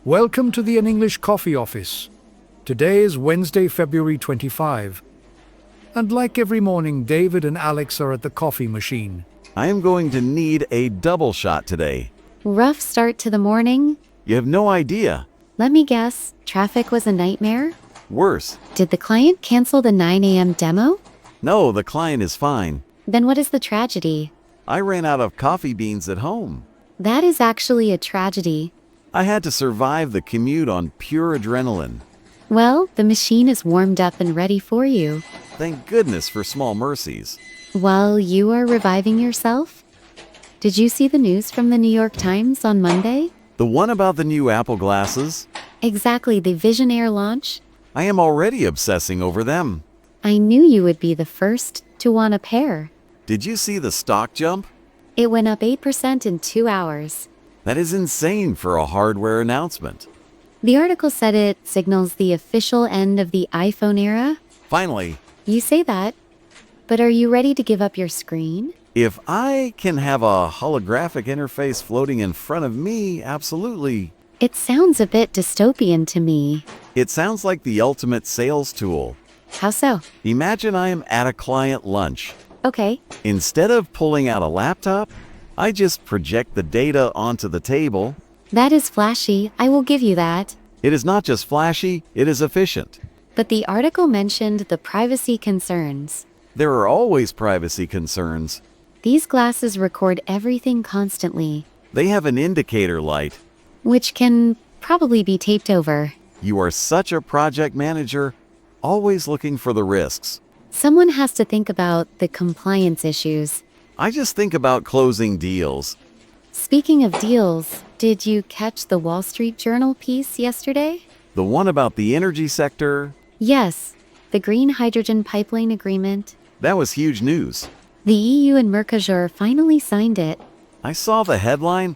Welcome to the An English Coffee Office. Today is Wednesday, February 25. And like every morning, David and Alex are at the coffee machine. I am going to need a double shot today. Rough start to the morning? You have no idea. Let me guess, traffic was a nightmare? Worse. Did the client cancel the 9 a.m. demo? No, the client is fine. Then what is the tragedy? I ran out of coffee beans at home. That is actually a tragedy. I had to survive the commute on pure adrenaline. Well, the machine is warmed up and ready for you. Thank goodness for small mercies. While you are reviving yourself? Did you see the news from the New York Times on Monday? The one about the new Apple glasses? Exactly, the Vision Air launch? I am already obsessing over them. I knew you would be the first to want a pair. Did you see the stock jump? It went up 8% in 2 hours. That is insane for a hardware announcement. The article said it signals the official end of the iPhone era. Finally, You say that, but are you ready to give up your screen? if I can have a holographic interface floating in front of me, absolutely. It sounds a bit dystopian to me. It sounds like the ultimate sales tool. How so? Imagine I am at a client lunch. Okay. Instead of pulling out a laptop, I just project the data onto the table. That is flashy, I will give you that. It is not just flashy, it is efficient. But the article mentioned the privacy concerns. There are always privacy concerns. These glasses record everything constantly, They have an indicator light. which can probably be taped over. You are such a project manager, always looking for the risks. Someone has to think about the compliance issues. I just think about closing deals. Speaking of deals, did you catch the Wall Street Journal piece yesterday? The one about the energy sector, Yes, the green hydrogen pipeline agreement. that was huge news. The EU and Mercosur finally signed it. I saw the headline,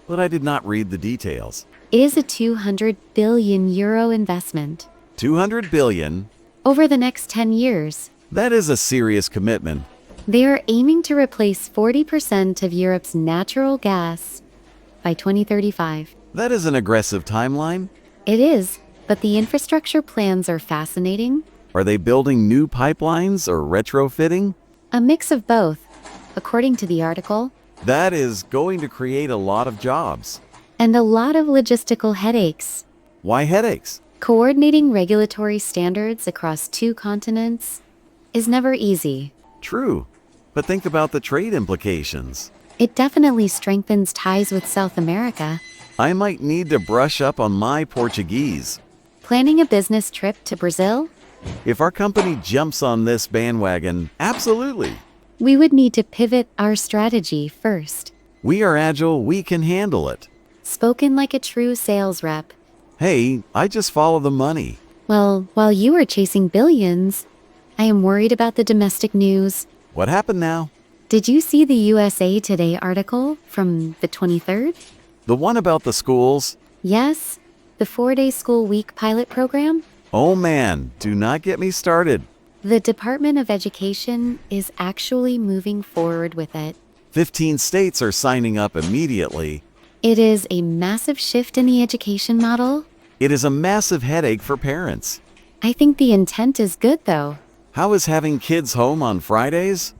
but I did not read the details. It is a 200 billion euro investment 200 billion, over the next 10 years. that is a serious commitment. They are aiming to replace 40% of Europe's natural gas by 2035. That is an aggressive timeline. It is, but the infrastructure plans are fascinating. Are they building new pipelines or retrofitting? A mix of both, according to the article, That is going to create a lot of jobs. and a lot of logistical headaches. Why headaches? Coordinating regulatory standards across 2 continents is never easy. True, but think about the trade implications. It definitely strengthens ties with South America. I might need to brush up on my Portuguese. Planning a business trip to Brazil? If our company jumps on this bandwagon, absolutely. We would need to pivot our strategy first. We are agile, we can handle it. Spoken like a true sales rep. Hey, I just follow the money. Well, while you are chasing billions, I am worried about the domestic news. What happened now? Did you see the USA Today article from the 23rd? The one about the schools? Yes, the 4-day school week pilot program. Oh man, do not get me started. The Department of Education is actually moving forward with it. 15 states are signing up immediately. It is a massive shift in the education model. It is a massive headache for parents. I think the intent is good, though. How is having kids home on Fridays?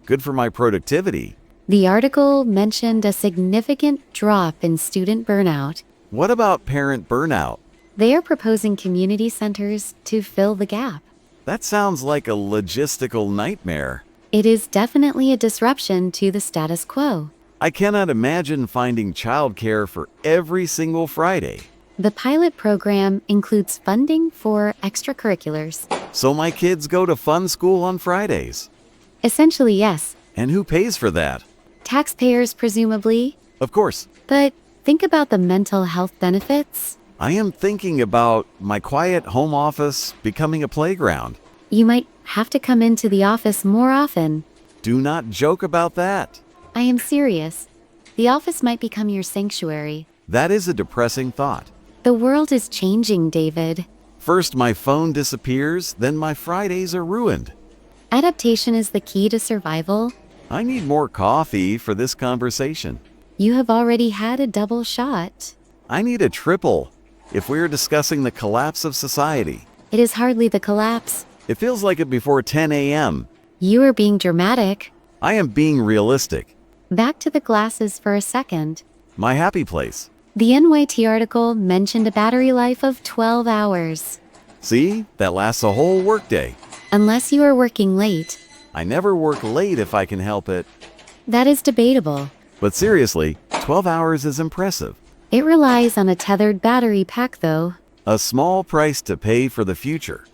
Good for my productivity. The article mentioned a significant drop in student burnout. What about parent burnout? They are proposing community centers to fill the gap. That sounds like a logistical nightmare. It is definitely a disruption to the status quo. I cannot imagine finding childcare for every single Friday. The pilot program includes funding for extracurriculars. So my kids go to fun school on Fridays. Essentially, yes. And who pays for that? Taxpayers, presumably. Of course, But think about the mental health benefits. I am thinking about my quiet home office becoming a playground. You might have to come into the office more often. Do not joke about that. I am serious. The office might become your sanctuary. That is a depressing thought. The world is changing, David. First my phone disappears, then my Fridays are ruined. Adaptation is the key to survival. I need more coffee for this conversation. You have already had a double shot. I need a triple. If we're discussing the collapse of society, It is hardly the collapse. it feels like it before 10 a.m. You are being dramatic. I am being realistic. Back to the glasses for a second. My happy place. The NYT article mentioned a battery life of 12 hours. See, that lasts a whole workday. Unless you are working late. I never work late if I can help it. That is debatable. But seriously, 12 hours is impressive. It relies on a tethered battery pack though. A small price to pay for the future.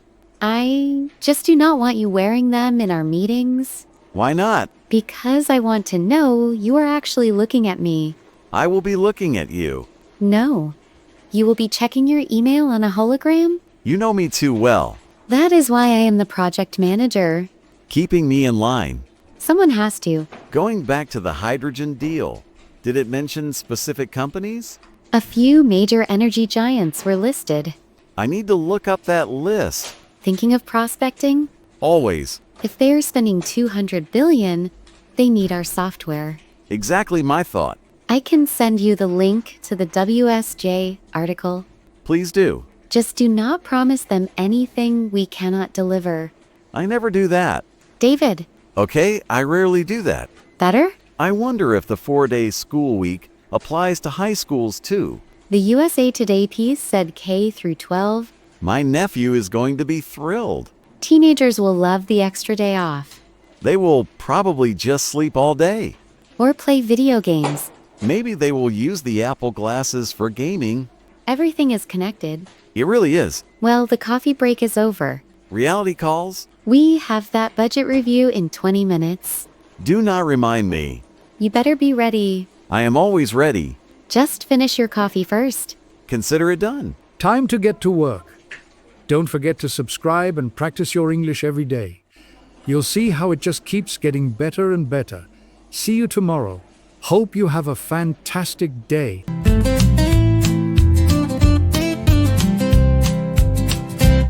I just do not want you wearing them in our meetings. Why not? Because I want to know you are actually looking at me. I will be looking at you. No. You will be checking your email on a hologram? You know me too well. That is why I am the project manager. Keeping me in line. Someone has to. Going back to the hydrogen deal, did it mention specific companies? A few major energy giants were listed. I need to look up that list. Thinking of prospecting? Always. If they are spending $200 billion, they need our software. Exactly my thought. I can send you the link to the WSJ article. Please do. Just do not promise them anything we cannot deliver. I never do that. David, Okay, I rarely do that. better? I wonder if the 4-day school week applies to high schools too. The USA Today piece said K through 12. My nephew is going to be thrilled. Teenagers will love the extra day off. They will probably just sleep all day. Or play video games. Maybe they will use the Apple glasses for gaming. Everything is connected. It really is. Well, the coffee break is over. Reality calls? We have that budget review in 20 minutes. Do not remind me. You better be ready. I am always ready. Just finish your coffee first. Consider it done. Time to get to work. Don't forget to subscribe and practice your English every day. You'll see how it just keeps getting better and better. See you tomorrow. Hope you have a fantastic day.